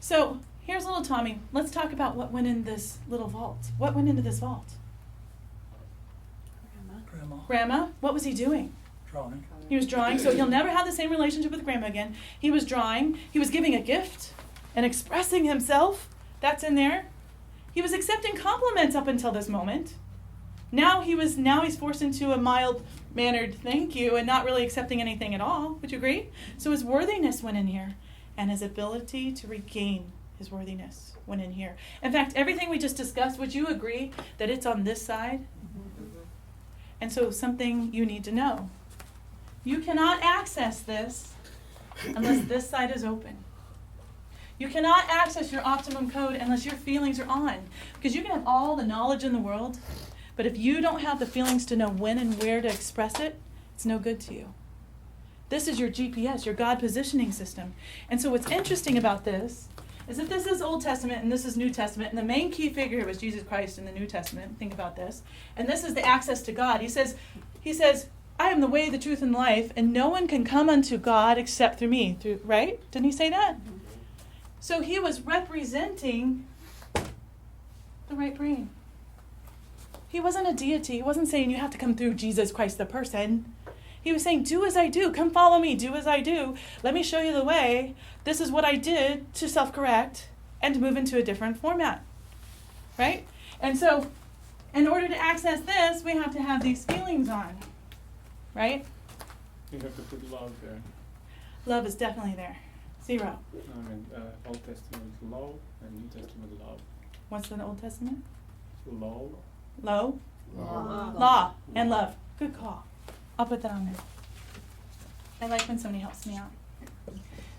So here's little Tommy. Let's talk about what went in this little vault. What went into this vault? Grandma. What was he doing? Drawing. He was drawing, so he'll never have the same relationship with Grandma again. He was drawing. He was giving a gift and expressing himself. That's in there. He was accepting compliments up until this moment. Now he's forced into a mild-mannered thank you and not really accepting anything at all. Would you agree? So his worthiness went in here, and his ability to regain his worthiness went in here. In fact, everything we just discussed, would you agree that it's on this side? And so something you need to know. You cannot access this unless this side is open. You cannot access your optimum code unless your feelings are on. Because you can have all the knowledge in the world, but if you don't have the feelings to know when and where to express it, it's no good to you. This is your GPS, your God positioning system. And so what's interesting about this is that this is Old Testament and this is New Testament, and the main key figure was Jesus Christ in the New Testament. Think about this. And this is the access to God. He says, I am the way, the truth, and life, and no one can come unto God except through me. Right? Didn't he say that? So he was representing the right brain. He wasn't a deity. He wasn't saying you have to come through Jesus Christ the person. He was saying, do as I do. Come follow me. Do as I do. Let me show you the way. This is what I did to self-correct and to move into a different format. Right? And so, in order to access this, we have to have these feelings on. Right? You have to put love there. Love is definitely there. 0. Old Testament law and New Testament love. What's the Old Testament? Law. Low? Law and love. Good call. I'll put that on there. I like when somebody helps me out.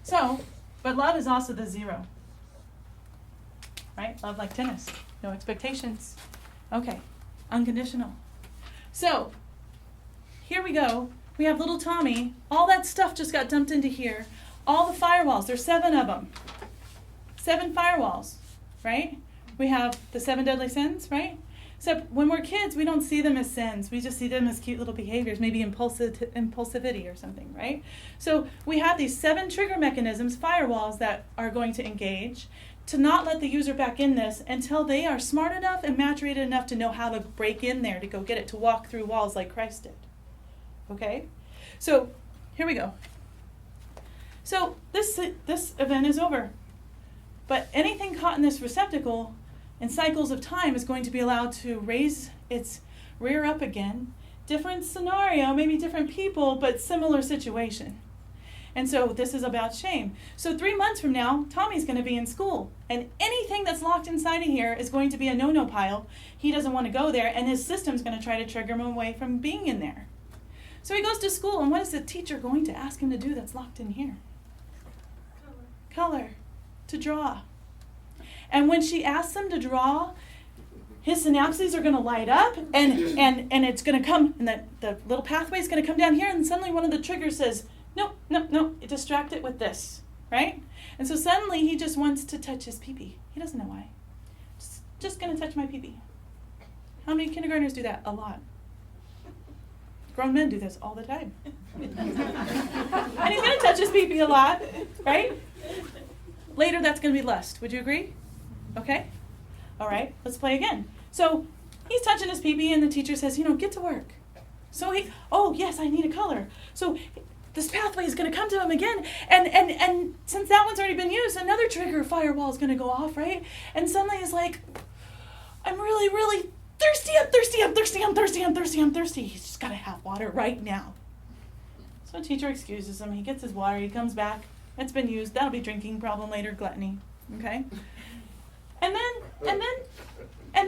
So, but love is also the 0. Right? Love like tennis. No expectations. Okay. Unconditional. So, here we go. We have little Tommy. All that stuff just got dumped into here. All the firewalls. There's 7 of them. 7 firewalls. Right? We have the 7 deadly sins, right? Except when we're kids, we don't see them as sins. We just see them as cute little behaviors, maybe impulsivity or something, right? So we have these 7 trigger mechanisms, firewalls, that are going to engage to not let the user back in this until they are smart enough and maturated enough to know how to break in there, to go get it, to walk through walls like Christ did. Okay? So here we go. So this event is over. But anything caught in this receptacle in cycles of time is going to be allowed to raise its rear up again. Different scenario, maybe different people, but similar situation. And so this is about shame. So 3 months from now, Tommy's going to be in school. And anything that's locked inside of here is going to be a no-no pile. He doesn't want to go there, and his system's going to try to trigger him away from being in there. So he goes to school, and what is the teacher going to ask him to do that's locked in here? Color. To draw. And when she asks him to draw, his synapses are going to light up, and it's going to come, and the little pathway is going to come down here, and suddenly one of the triggers says, no, distract it with this, right? And so suddenly he just wants to touch his pee-pee. He doesn't know why. Just going to touch my pee-pee. How many kindergartners do that? A lot. Grown men do this all the time. And he's going to touch his pee-pee a lot, right? Later, that's going to be lust. Would you agree? Okay? All right, let's play again. So he's touching his pee-pee, and the teacher says, get to work. So yes, I need a color. So this pathway is going to come to him again, and since that one's already been used, another trigger firewall is going to go off, right? And suddenly he's like, I'm really, really thirsty. I'm thirsty. He's just got to have water right now. So the teacher excuses him. He gets his water. He comes back. It's been used. That'll be drinking problem later, gluttony. Okay? And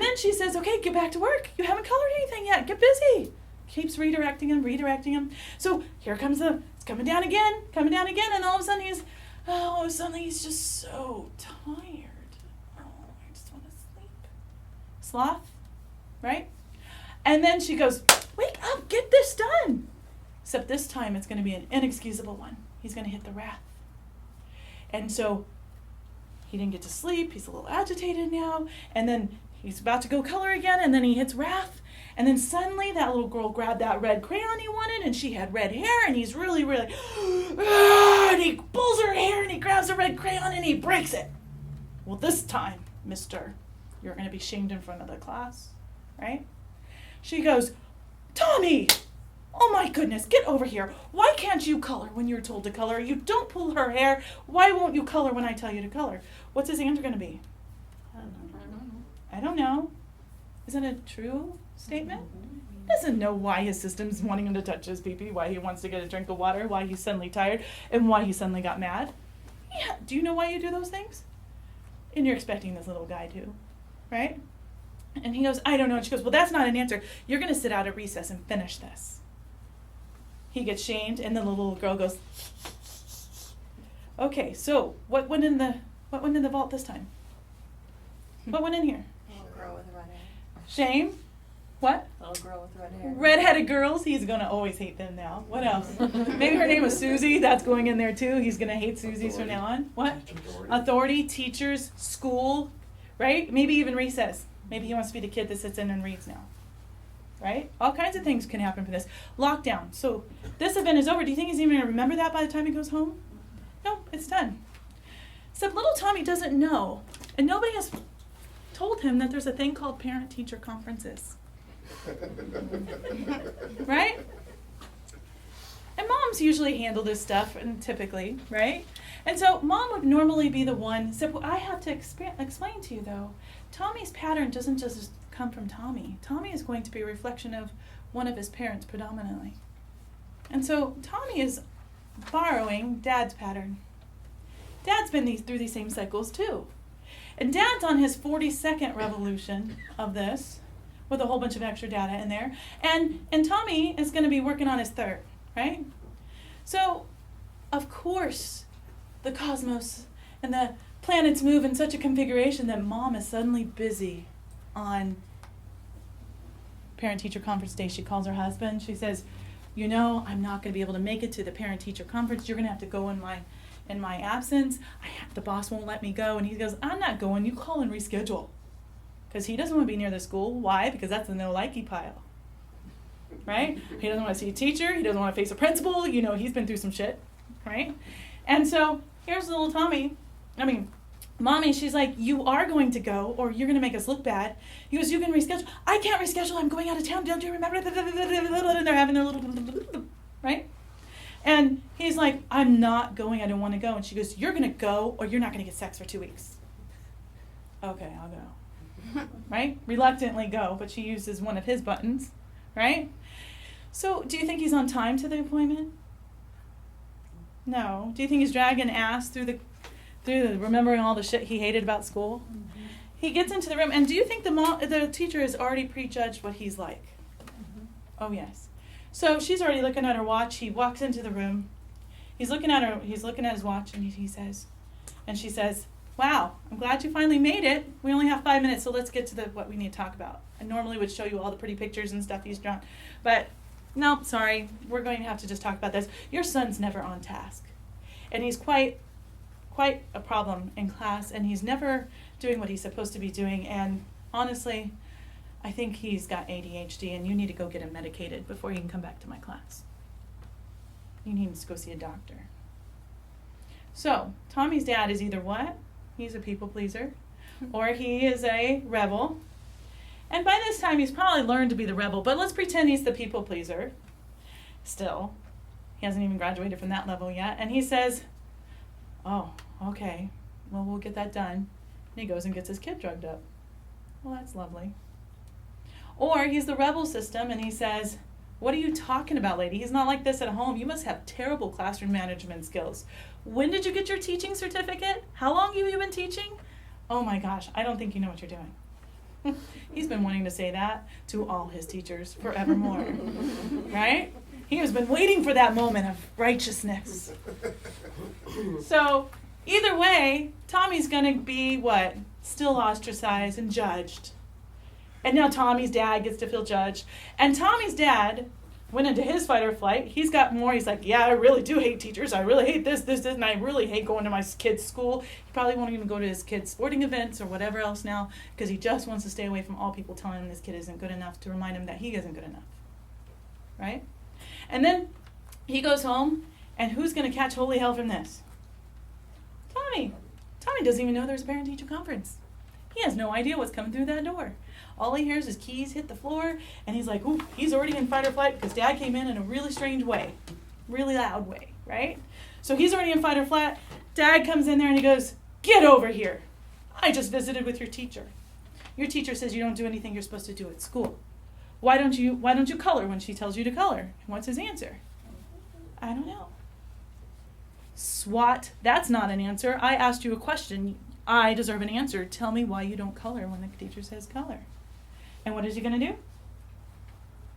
then she says, okay, get back to work. You haven't colored anything yet. Get busy. Keeps redirecting him. So here comes it's coming down again, and all of a sudden he's just so tired. Oh, I just want to sleep. Sloth, right? And then she goes, wake up, get this done. Except this time it's going to be an inexcusable one. He's going to hit the wrath. And so he didn't get to sleep. He's a little agitated now. And then he's about to go color again, and then he hits wrath. And then suddenly that little girl grabbed that red crayon he wanted, and she had red hair, and he's really, and he pulls her hair, and he grabs the red crayon, and he breaks it. well, this time, mister, you're going to be shamed in front of the class, right? She goes, Tommy, oh my goodness, get over here. Why can't you color when you're told to color? You don't pull her hair. Why won't you color when I tell you to color? What's his answer going to be? I don't know. Is that a true statement? He doesn't know why his system's wanting him to touch his pee-pee, why he wants to get a drink of water, why he's suddenly tired, and why he suddenly got mad. Yeah. Do you know why you do those things? And you're expecting this little guy to, right? And he goes, I don't know. And she goes, well, that's not an answer. You're going to sit out at recess and finish this. He gets shamed, and then the little girl goes, okay, so what went in the vault this time? What went in here? Little girl with red hair. Shame? What? Little girl with red hair. Redheaded girls, he's going to always hate them now. What else? Maybe her name was Susie. That's going in there too. He's going to hate Susies from now on. What? Authority, teachers, school, right? Maybe even recess. Maybe he wants to be the kid that sits in and reads now. Right? All kinds of things can happen for this. Lockdown. So this event is over. Do you think he's even going to remember that by the time he goes home? No, it's done. Except little Tommy doesn't know. And nobody has told him that there's a thing called parent-teacher conferences. Right? And moms usually handle this stuff, and typically, right? And so mom would normally be the one. So what I have to explain to you, though, Tommy's pattern doesn't just come from Tommy. Tommy is going to be a reflection of one of his parents predominantly. And so Tommy is borrowing Dad's pattern. Dad's been through these same cycles too. And Dad's on his 42nd revolution of this, with a whole bunch of extra data in there. And Tommy is going to be working on his third, right? So, of course, the cosmos and the planets move in such a configuration that mom is suddenly busy on parent-teacher conference day. She calls her husband. She says, you know, I'm not going to be able to make it to the parent-teacher conference. You're going to have to go in my absence. The boss won't let me go. And he goes, I'm not going. You call and reschedule. Because he doesn't want to be near the school. Why? Because that's the no-likey pile. Right? He doesn't want to see a teacher. He doesn't want to face a principal. You know, he's been through some shit. Right? And so here's little Tommy. Mommy, she's like, you are going to go, or you're going to make us look bad. He goes, you can reschedule. I can't reschedule. I'm going out of town. Don't you remember? And they're having their little, right? And he's like, I'm not going. I don't want to go. And she goes, you're going to go, or you're not going to get sex for 2 weeks. Okay, I'll go. Right? Reluctantly go, but she uses one of his buttons, right? So do you think he's on time to the appointment? No. Do you think he's dragging ass through remembering all the shit he hated about school? Mm-hmm. He gets into the room, and do you think the teacher has already prejudged what he's like? Mm-hmm. Oh, yes. So she's already looking at her watch. He walks into the room. He's looking at his watch, and she says, wow, I'm glad you finally made it. We only have 5 minutes, so let's get to what we need to talk about. I normally would show you all the pretty pictures and stuff he's drawn, but no, sorry, we're going to have to just talk about this. Your son's never on task, and he's quite a problem in class, and he's never doing what he's supposed to be doing, and honestly, I think he's got ADHD, and you need to go get him medicated before he can come back to my class. You need to go see a doctor. So, Tommy's dad is either what? He's a people pleaser, or he is a rebel. And by this time, he's probably learned to be the rebel, but let's pretend he's the people pleaser. Still, he hasn't even graduated from that level yet, and he says, oh, okay, well, we'll get that done. And he goes and gets his kid drugged up. Well, that's lovely. Or he's the rebel system, and he says, what are you talking about, lady? He's not like this at home. You must have terrible classroom management skills. When did you get your teaching certificate? How long have you been teaching? Oh my gosh, I don't think you know what you're doing. He's been wanting to say that to all his teachers forevermore. Right? He has been waiting for that moment of righteousness. So, either way, Tommy's going to be what? Still ostracized and judged. And now Tommy's dad gets to feel judged. And Tommy's dad went into his fight or flight. He's got more. He's like, yeah, I really do hate teachers. I really hate this, and I really hate going to my kid's school. He probably won't even go to his kid's sporting events or whatever else now because he just wants to stay away from all people telling him this kid isn't good enough to remind him that he isn't good enough. Right? And then he goes home, and who's going to catch holy hell from this? Tommy. Tommy doesn't even know there's a parent-teacher conference. He has no idea what's coming through that door. All he hears is keys hit the floor, and he's like, ooh, he's already in fight or flight because Dad came in a really strange way, really loud way, right? So he's already in fight or flight. Dad comes in there and he goes, get over here. I just visited with your teacher. Your teacher says you don't do anything you're supposed to do at school. Why don't you color when she tells you to color? And what's his answer? I don't know. SWAT, that's not an answer. I asked you a question. I deserve an answer. Tell me why you don't color when the teacher says color. And what is he going to do?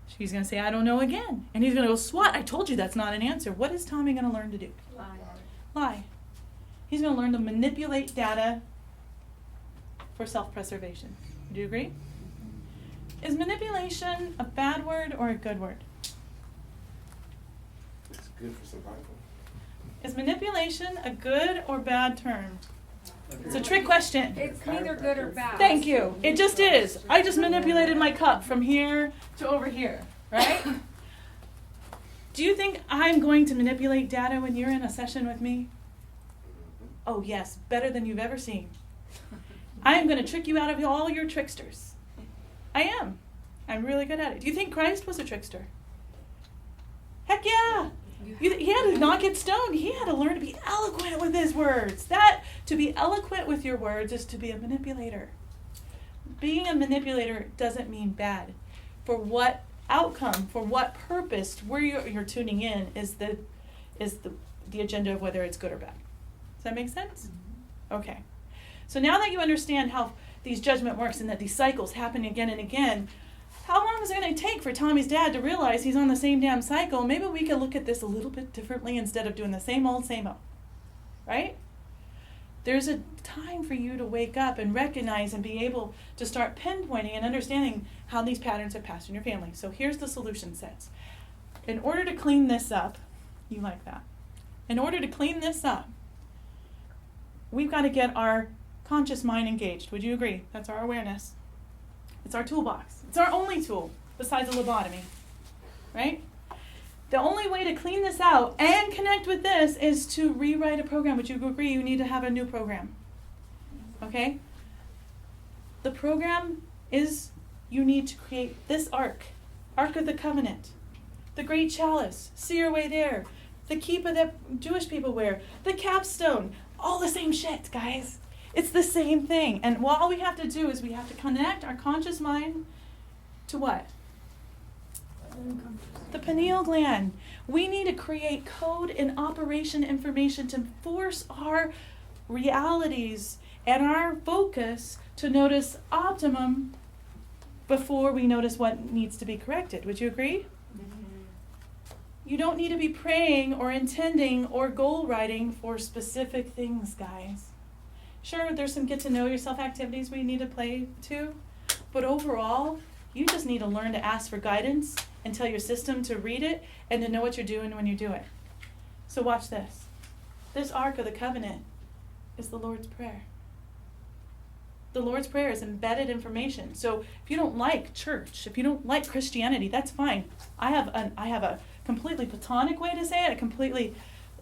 She's going to say, I don't know again. And he's going to go, SWAT, I told you that's not an answer. What is Tommy going to learn to do? Lie. He's going to learn to manipulate data for self-preservation. Do you agree? Is manipulation a bad word or a good word? It's good for survival. Is manipulation a good or bad term? It's a trick question. It's neither good or bad. Thank you. It just is. I just manipulated my cup from here to over here, right? Do you think I'm going to manipulate data when you're in a session with me? Oh yes, better than you've ever seen. I am going to trick you out of all your tricksters. I am. I'm really good at it. Do you think Christ was a trickster? Heck yeah. He had to not get stoned. He had to learn to be eloquent with his words. To be eloquent with your words is to be a manipulator. Being a manipulator doesn't mean bad. For what outcome, for what purpose, where you're tuning in is the agenda of whether it's good or bad. Does that make sense? Okay. So now that you understand how these judgment works and that these cycles happen again and again, how long is it going to take for Tommy's dad to realize he's on the same damn cycle? Maybe we can look at this a little bit differently instead of doing the same old, right? There's a time for you to wake up and recognize and be able to start pinpointing and understanding how these patterns have passed in your family. So here's the solution sets. In order to clean this up, you like that. In order to clean this up, we've got to get our conscious mind engaged. Would you agree? That's our awareness. It's our toolbox. It's our only tool besides a lobotomy, right? The only way to clean this out and connect with this is to rewrite a program. Would you agree you need to have a new program? Okay? The program is you need to create this Ark of the Covenant, the Great Chalice, see your way there, the kippah that Jewish people wear, the capstone, all the same shit, guys. It's the same thing. And all we have to do is we have to connect our conscious mind to what? The pineal gland. We need to create code and operation information to force our realities and our focus to notice optimum before we notice what needs to be corrected. Would you agree? You don't need to be praying or intending or goal writing for specific things, guys. Sure, there's some get to know yourself activities we need to play too, but overall, you just need to learn to ask for guidance and tell your system to read it and to know what you're doing when you do it. So watch this. This Ark of the Covenant is the Lord's Prayer. The Lord's Prayer is embedded information. So if you don't like church, if you don't like Christianity, that's fine. I have a completely Platonic way to say it, a completely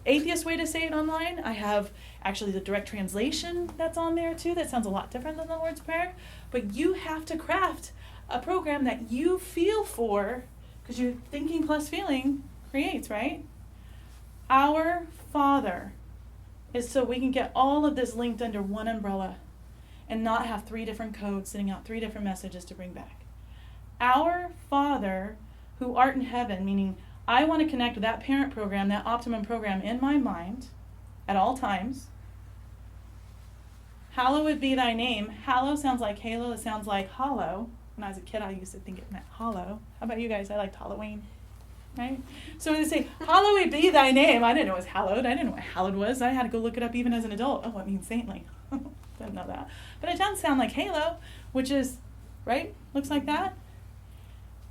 atheist way to say it online. I have actually the direct translation that's on there too. That sounds a lot different than the Lord's Prayer. But you have to craft a program that you feel for, because your thinking plus feeling creates, right? Our Father is so we can get all of this linked under one umbrella and not have 3 different codes sending out 3 different messages to bring back. Our Father who art in heaven, meaning I want to connect with that parent program, that optimum program in my mind at all times. Hallowed be thy name. Hallow sounds like halo. It sounds like hollow. When I was a kid, I used to think it meant hollow. How about you guys? I liked Halloween, right? So when they say, hallowed be thy name, I didn't know it was hallowed. I didn't know what hallowed was. I had to go look it up even as an adult. Oh, it means saintly. Didn't know that. But it does sound like halo, which is, right? Looks like that.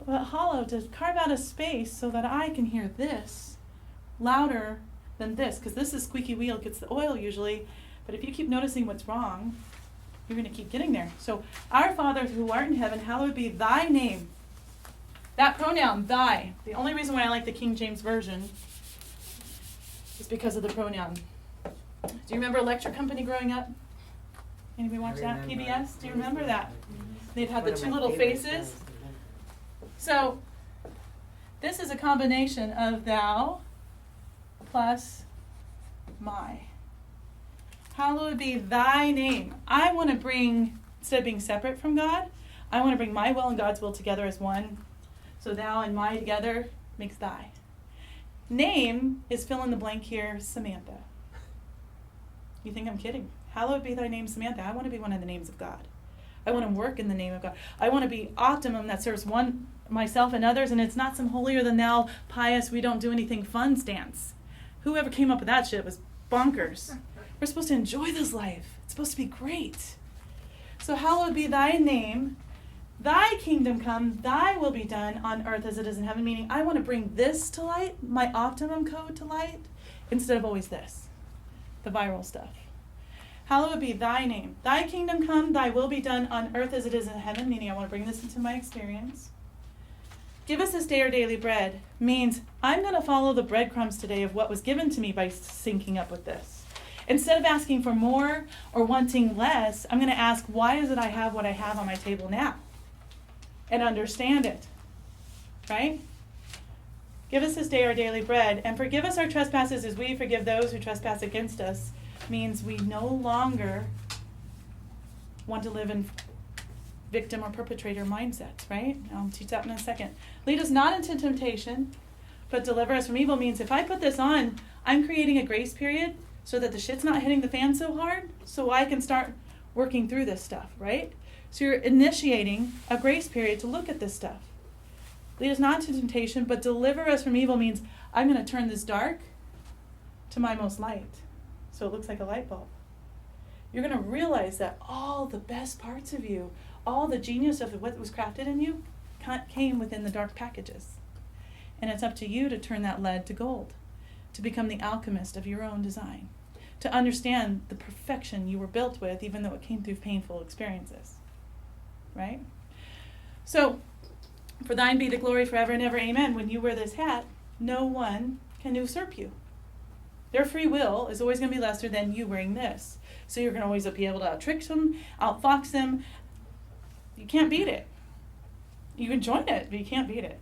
But hollow, to carve out a space so that I can hear this louder than this, because this is squeaky wheel, gets the oil usually. But if you keep noticing what's wrong, you're going to keep getting there. So, our Father who art in heaven, hallowed be thy name. That pronoun, thy. The only reason why I like the King James Version is because of the pronoun. Do you remember electric company growing up? Anybody watch that PBS? Do you remember that? They'd have the One of two my little favorite faces. shows. So this is a combination of thou plus my. Hallowed be thy name. I want to bring, instead of being separate from God, I want to bring my will and God's will together as one. So thou and my together makes thy. Name is fill in the blank here, Samantha. You think I'm kidding? Hallowed be thy name, Samantha. I want to be one of the names of God. I want to work in the name of God. I want to be optimum that serves one, myself and others, and it's not some holier than thou, pious, we don't do anything fun stance. Whoever came up with that shit was bonkers. We're supposed to enjoy this life. It's supposed to be great. So hallowed be thy name, thy kingdom come, thy will be done on earth as it is in heaven, meaning I want to bring this to light, my optimum code to light, instead of always this, the viral stuff. Hallowed be thy name. Thy kingdom come, thy will be done on earth as it is in heaven, meaning I want to bring this into my experience. Give us this day our daily bread means I'm going to follow the breadcrumbs today of what was given to me by syncing up with this. Instead of asking for more or wanting less, I'm going to ask, why is it I have what I have on my table now? And understand it. Right? Give us this day our daily bread, and forgive us our trespasses as we forgive those who trespass against us, means we no longer want to live in victim or perpetrator mindsets, right? I'll teach that in a second. Lead us not into temptation, but deliver us from evil means if I put this on, I'm creating a grace period so that the shit's not hitting the fan so hard, so I can start working through this stuff, right? So you're initiating a grace period to look at this stuff. Lead us not into temptation, but deliver us from evil means I'm going to turn this dark to my most light. So it looks like a light bulb. You're going to realize that all the best parts of you, all the genius of what was crafted in you, came within the dark packages. And it's up to you to turn that lead to gold, to become the alchemist of your own design, to understand the perfection you were built with, even though it came through painful experiences. Right? So, for thine be the glory forever and ever, amen. When you wear this hat, no one can usurp you. Their free will is always going to be lesser than you wearing this. So you're going to always be able to out-trick them, out-fox them. You can't beat it. You can join it, but you can't beat it.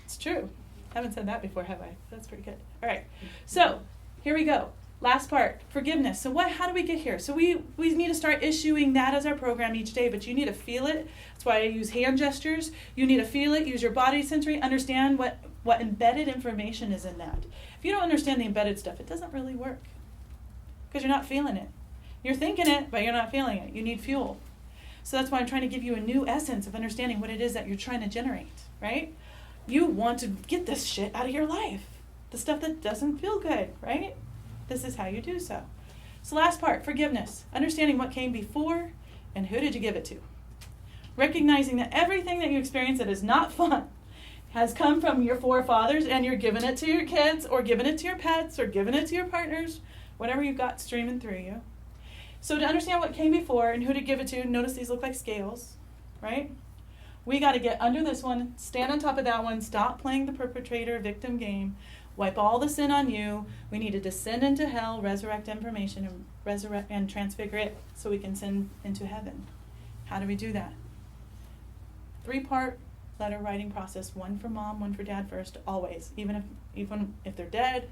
It's true. I haven't said that before, have I? That's pretty good. All right. So here we go. Last part, forgiveness. So how do we get here? So we need to start issuing that as our program each day, but you need to feel it. That's why I use hand gestures. You need to feel it, use your body sensory, understand what embedded information is in that. If you don't understand the embedded stuff, it doesn't really work because you're not feeling it. You're thinking it, but you're not feeling it. You need fuel. So that's why I'm trying to give you a new essence of understanding what it is that you're trying to generate, right? You want to get this shit out of your life, the stuff that doesn't feel good, right? This is how you do so. So last part, forgiveness. Understanding what came before and who did you give it to. Recognizing that everything that you experience that is not fun has come from your forefathers and you're giving it to your kids or giving it to your pets or giving it to your partners, whatever you've got streaming through you. So to understand what came before and who to give it to, notice these look like scales, right? We got to get under this one, stand on top of that one, stop playing the perpetrator victim game, wipe all the sin on you. We need to descend into hell, resurrect information, and transfigure it so we can send into heaven. How do we do that? 3-part letter writing process, one for mom, one for dad first, always. Even if they're dead,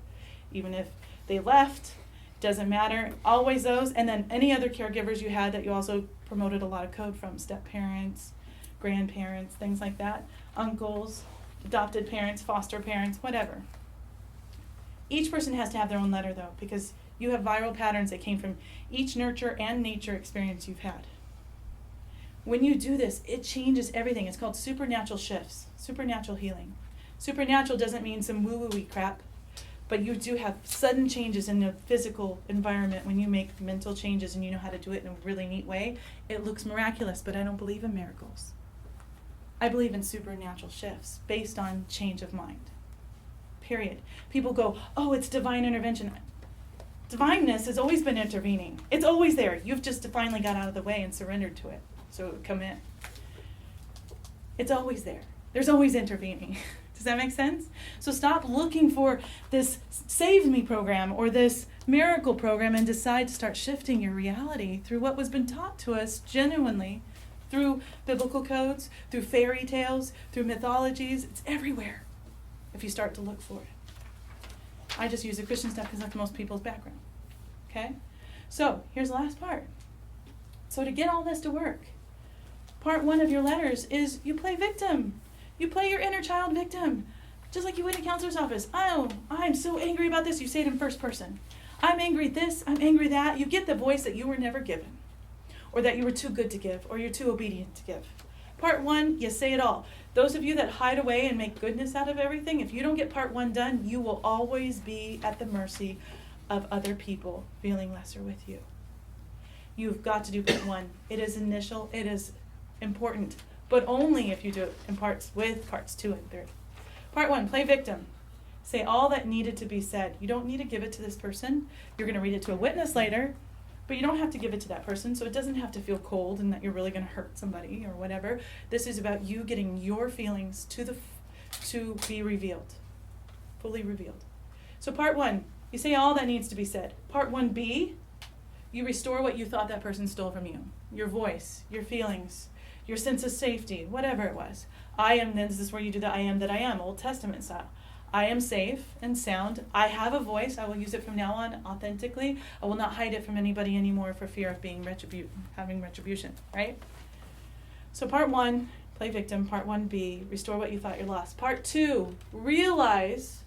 even if they left, doesn't matter. Always those, and then any other caregivers you had that you also promoted a lot of code from, step-parents, grandparents, things like that, uncles, adopted parents, foster parents, whatever. Each person has to have their own letter, though, because you have viral patterns that came from each nurture and nature experience you've had. When you do this, it changes everything. It's called supernatural shifts, supernatural healing. Supernatural doesn't mean some woo-woo-y crap, but you do have sudden changes in the physical environment when you make mental changes and you know how to do it in a really neat way. It looks miraculous, but I don't believe in miracles. I believe in supernatural shifts based on change of mind. Period. People go, oh, it's divine intervention. Divineness has always been intervening. It's always there. You've just finally got out of the way and surrendered to it. So it would come in. It's always there. There's always intervening. Does that make sense? So stop looking for this save me program or this miracle program and decide to start shifting your reality through what was been taught to us genuinely through biblical codes, through fairy tales, through mythologies. It's everywhere if you start to look for it. I just use the Christian stuff because that's most people's background. Okay? So, here's the last part. So to get all this to work, part 1 of your letters is you play victim. You play your inner child victim. Just like you would in a counselor's office. Oh, I'm so angry about this. You say it in first person. I'm angry this, I'm angry that. You get the voice that you were never given, or that you were too good to give, or you're too obedient to give. Part 1, you say it all. Those of you that hide away and make goodness out of everything, if you don't get part 1 done, you will always be at the mercy of other people feeling lesser with you. You've got to do part 1. It is initial, it is important, but only if you do it in parts with parts 2 and 3. Part 1, play victim. Say all that needed to be said. You don't need to give it to this person. You're going to read it to a witness later, but you don't have to give it to that person, so it doesn't have to feel cold and that you're really going to hurt somebody or whatever. This is about you getting your feelings to be revealed, fully revealed. So part 1, you say all that needs to be said. Part 1B, you restore what you thought that person stole from you. Your voice, your feelings, your sense of safety, whatever it was. I am, this is where you do the I am that I am, Old Testament style. I am safe and sound. I have a voice. I will use it from now on authentically. I will not hide it from anybody anymore for fear of being having retribution, right? So part 1, play victim. Part 1B, restore what you thought you lost. Part 2, realize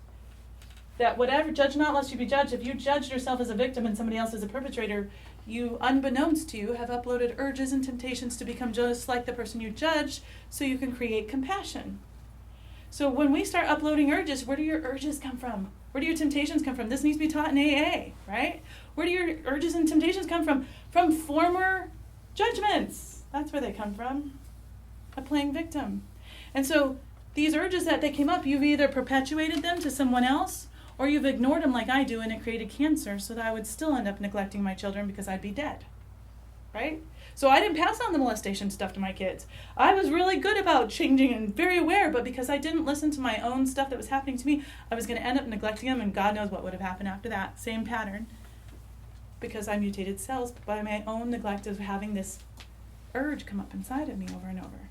that whatever, judge not lest you be judged. If you judged yourself as a victim and somebody else as a perpetrator, you, unbeknownst to you, have uploaded urges and temptations to become just like the person you judged so you can create compassion. So when we start uploading urges, where do your urges come from? Where do your temptations come from? This needs to be taught in AA, right? Where do your urges and temptations come from? From former judgments. That's where they come from. A playing victim. And so these urges that they came up, you've either perpetuated them to someone else, or you've ignored them like I do, and it created cancer so that I would still end up neglecting my children because I'd be dead, right? So I didn't pass on the molestation stuff to my kids. I was really good about changing and very aware, but because I didn't listen to my own stuff that was happening to me, I was going to end up neglecting them, and God knows what would have happened after that. Same pattern, because I mutated cells by my own neglect of having this urge come up inside of me over and over.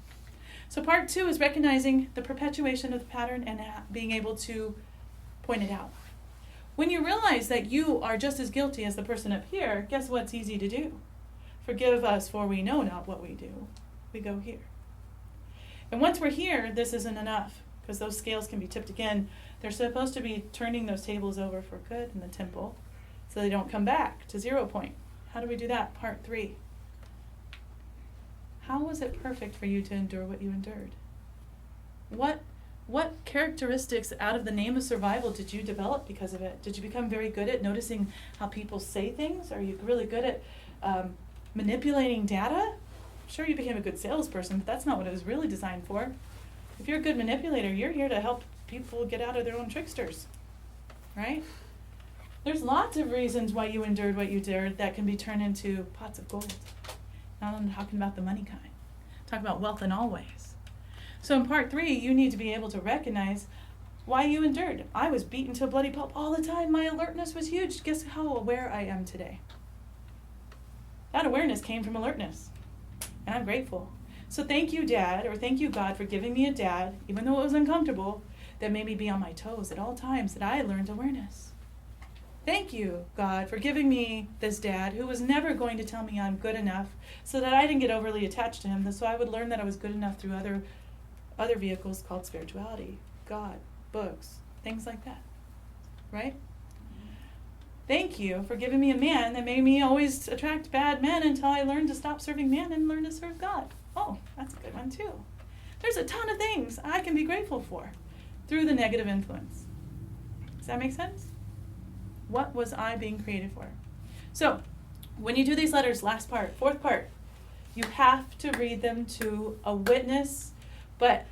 So part 2 is recognizing the perpetuation of the pattern and being able to point it out. When you realize that you are just as guilty as the person up here, guess what's easy to do? Forgive us, for we know not what we do. We go here. And once we're here, this isn't enough, because those scales can be tipped again. They're supposed to be turning those tables over for good in the temple, so they don't come back to 0 point. How do we do that? Part 3. How was it perfect for you to endure what you endured? What characteristics out of the name of survival did you develop because of it? Did you become very good at noticing how people say things? Are you really good at manipulating data? Sure, you became a good salesperson, but that's not what it was really designed for. If you're a good manipulator, you're here to help people get out of their own tricksters, right? There's lots of reasons why you endured what you endured that can be turned into pots of gold. Now I'm talking about the money kind. I'm talking about wealth in all ways. So in part 3, you need to be able to recognize why you endured. I was beaten to a bloody pulp all the time. My alertness was huge. Guess how aware I am today? That awareness came from alertness. And I'm grateful. So thank you, Dad, or thank you, God, for giving me a dad, even though it was uncomfortable, that made me be on my toes at all times, that I learned awareness. Thank you, God, for giving me this dad who was never going to tell me I'm good enough so that I didn't get overly attached to him, so I would learn that I was good enough through other vehicles called spirituality, God, books, things like that, right? Thank you for giving me a man that made me always attract bad men until I learned to stop serving man and learn to serve God. Oh, that's a good one too. There's a ton of things I can be grateful for through the negative influence. Does that make sense? What was I being created for? So, when you do these letters, last part, 4th part, you have to read them to a witness, but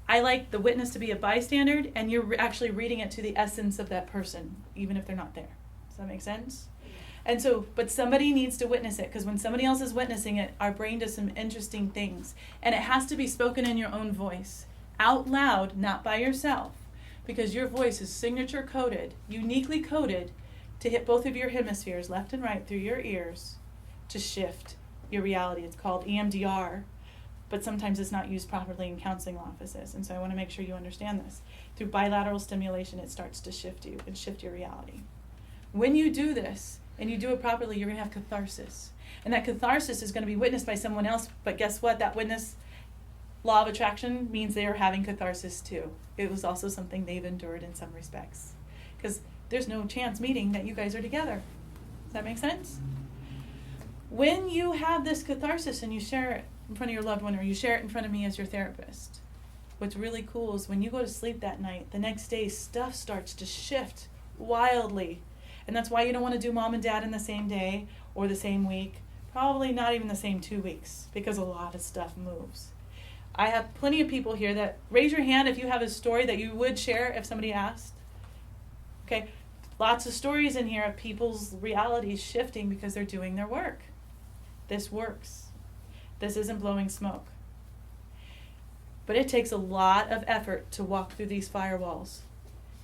I like the witness to be a bystander, and you're actually reading it to the essence of that person, even if they're not there. Does that make sense? And so, but somebody needs to witness it, because when somebody else is witnessing it, our brain does some interesting things. And it has to be spoken in your own voice, out loud, not by yourself, because your voice is signature coded, uniquely coded to hit both of your hemispheres, left and right, through your ears, to shift your reality. It's called EMDR, but sometimes it's not used properly in counseling offices. And so I want to make sure you understand this. Through bilateral stimulation, it starts to shift you and shift your reality. When you do this, and you do it properly, you're going to have catharsis. And that catharsis is going to be witnessed by someone else, but guess what? That witness, law of attraction, means they are having catharsis too. It was also something they've endured in some respects. Because there's no chance meeting that you guys are together. Does that make sense? When you have this catharsis and you share it in front of your loved one, or you share it in front of me as your therapist, what's really cool is when you go to sleep that night, the next day stuff starts to shift wildly. And that's why you don't want to do mom and dad in the same day or the same week, probably not even the same 2 weeks, because a lot of stuff moves. I have plenty of people here that, raise your hand if you have a story that you would share if somebody asked. Okay, lots of stories in here of people's realities shifting because they're doing their work. This works. This isn't blowing smoke. But it takes a lot of effort to walk through these firewalls.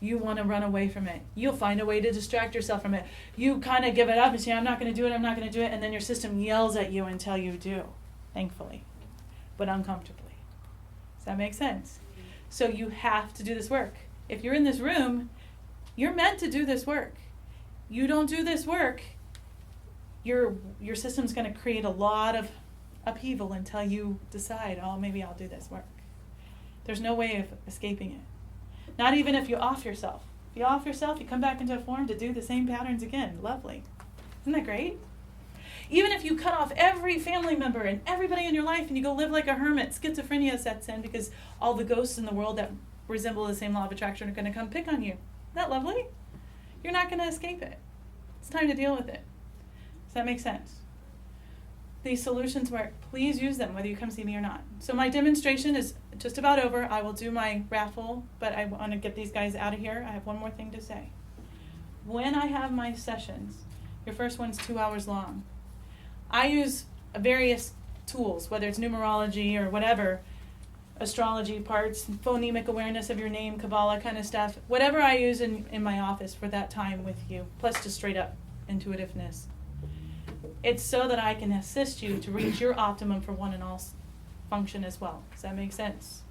You want to run away from it. You'll find a way to distract yourself from it. You kind of give it up and say, I'm not going to do it, I'm not going to do it, and then your system yells at you until you do, thankfully, but uncomfortably. Does that make sense? So you have to do this work. If you're in this room, you're meant to do this work. You don't do this work, your system's going to create a lot of upheaval until you decide, oh, maybe I'll do this work. There's no way of escaping it. Not even if you off yourself. If you off yourself, you come back into a form to do the same patterns again. Lovely. Isn't that great? Even if you cut off every family member and everybody in your life and you go live like a hermit, schizophrenia sets in because all the ghosts in the world that resemble the same law of attraction are going to come pick on you. Isn't that lovely? You're not going to escape it. It's time to deal with it. Does that make sense? These solutions work. Please use them, whether you come see me or not. So my demonstration is just about over. I will do my raffle, but I want to get these guys out of here. I have one more thing to say. When I have my sessions, your first one's 2 hours long. I use various tools, whether it's numerology or whatever, astrology parts, phonemic awareness of your name, Kabbalah kind of stuff, whatever I use in my office for that time with you, plus just straight up intuitiveness. It's so that I can assist you to reach your optimum for one and all function as well. Does that make sense?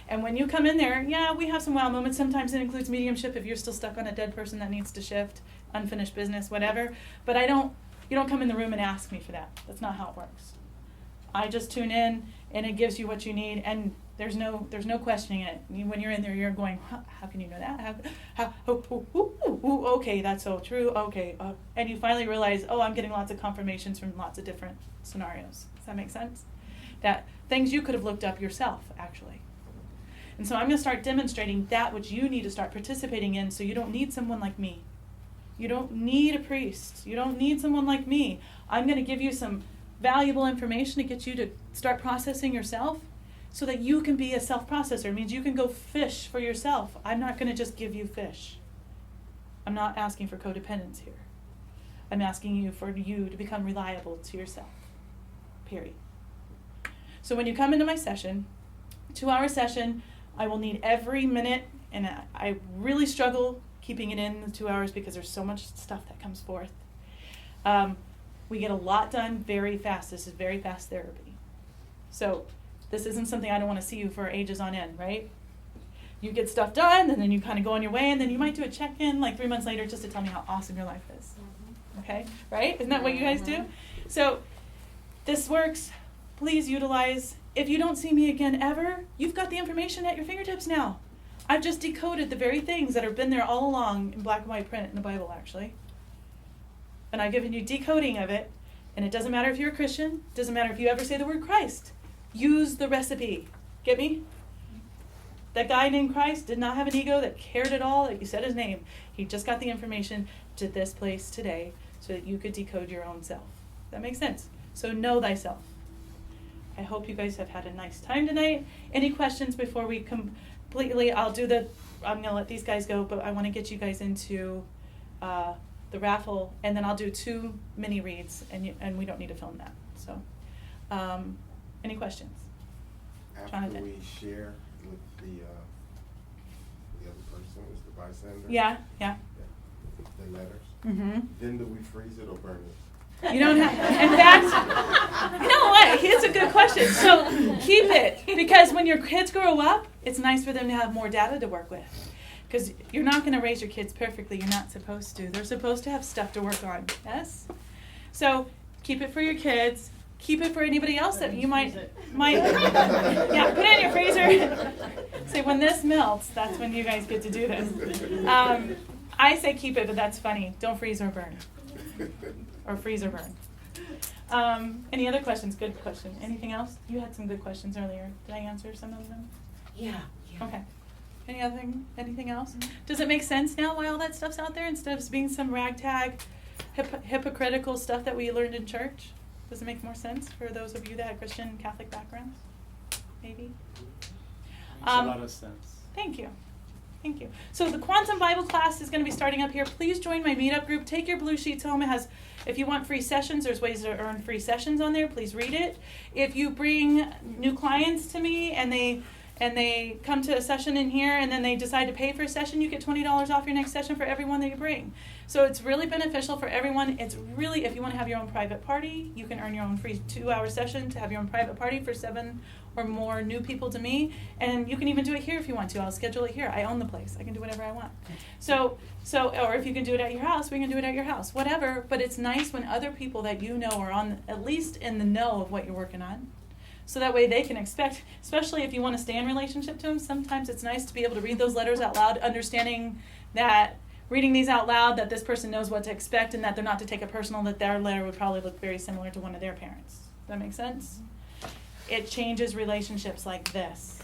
And when you come in there, yeah, we have some wow moments. Sometimes it includes mediumship if you're still stuck on a dead person that needs to shift, unfinished business, whatever. But you don't come in the room and ask me for that. That's not how it works. I just tune in and it gives you what you need, and there's no questioning it. When you're in there, you're going, how can you know that? Okay, that's so true. Okay, and you finally realize, I'm getting lots of confirmations from lots of different scenarios. Does that make sense? That things you could have looked up yourself, actually. And so I'm going to start demonstrating that which you need to start participating in, so you don't need someone like me. You don't need a priest. You don't need someone like me. I'm going to give you some valuable information to get you to start processing yourself so that you can be a self-processor. It means you can go fish for yourself. I'm not going to just give you fish. I'm not asking for codependence here. I'm asking you for you to become reliable to yourself. Period. So when you come into my session, 2-hour session, I will need every minute, and I really struggle keeping it in the 2 hours because there's so much stuff that comes forth. We get a lot done very fast. This is very fast therapy. So this isn't something I don't want to see you for ages on end, right? You get stuff done, and then you kind of go on your way, and then you might do a check-in like 3 months later just to tell me how awesome your life is. Okay? Right? Isn't that what you guys do? So this works. Please utilize. If you don't see me again ever, you've got the information at your fingertips now. I've just decoded the very things that have been there all along in black and white print in the Bible, actually. And I've given you decoding of it, and it doesn't matter if you're a Christian, it doesn't matter if you ever say the word Christ. Use the recipe. Get me? That guy named Christ did not have an ego that cared at all that you said his name. He just got the information to this place today so that you could decode your own self. That makes sense? So know thyself. I hope you guys have had a nice time tonight. Any questions before we completely, I'm going to let these guys go, but I want to get you guys into the raffle, and then I'll do 2 mini reads, and we don't need to film that. So, any questions? After Jonathan? we share with the other person, is the bystander? Yeah. The letters? Mm-hmm. Then do we freeze it or burn it? You don't have, in fact, you know what? It's a good question. So keep it, because when your kids grow up, it's nice for them to have more data to work with. Because you're not going to raise your kids perfectly. You're not supposed to. They're supposed to have stuff to work on. Yes? So keep it for your kids. Keep it for anybody else that you might yeah, put it in your freezer. Say, when this melts, that's when you guys get to do this. I say keep it, but that's funny. Don't freeze or burn. Or freeze or burn. Any other questions? Good question. Anything else? You had some good questions earlier. Did I answer some of them? Yeah. Okay. Anything else? Does it make sense now why all that stuff's out there instead of being some ragtag, hypocritical stuff that we learned in church? Does it make more sense for those of you that have Christian and Catholic backgrounds? Maybe? Makes a lot of sense. Thank you. Thank you. So the Quantum Bible class is going to be starting up here. Please join my meetup group. Take your blue sheets home. It has, if you want free sessions, there's ways to earn free sessions on there. Please read it. If you bring new clients to me and they come to a session in here and then they decide to pay for a session, you get $20 off your next session for every one that you bring. So it's really beneficial for everyone. It's really, if you want to have your own private party, you can earn your own free 2-hour session to have your own private party for 7 or more new people to me. And you can even do it here if you want to. I'll schedule it here. I own the place. I can do whatever I want. So, or if you can do it at your house, we can do it at your house. Whatever. But it's nice when other people that you know are on, at least in the know of what you're working on. So that way they can expect, especially if you want to stay in relationship to them, sometimes it's nice to be able to read those letters out loud, understanding that reading these out loud, that this person knows what to expect and that they're not to take it personal, that their letter would probably look very similar to one of their parents. Does that make sense? It changes relationships like this.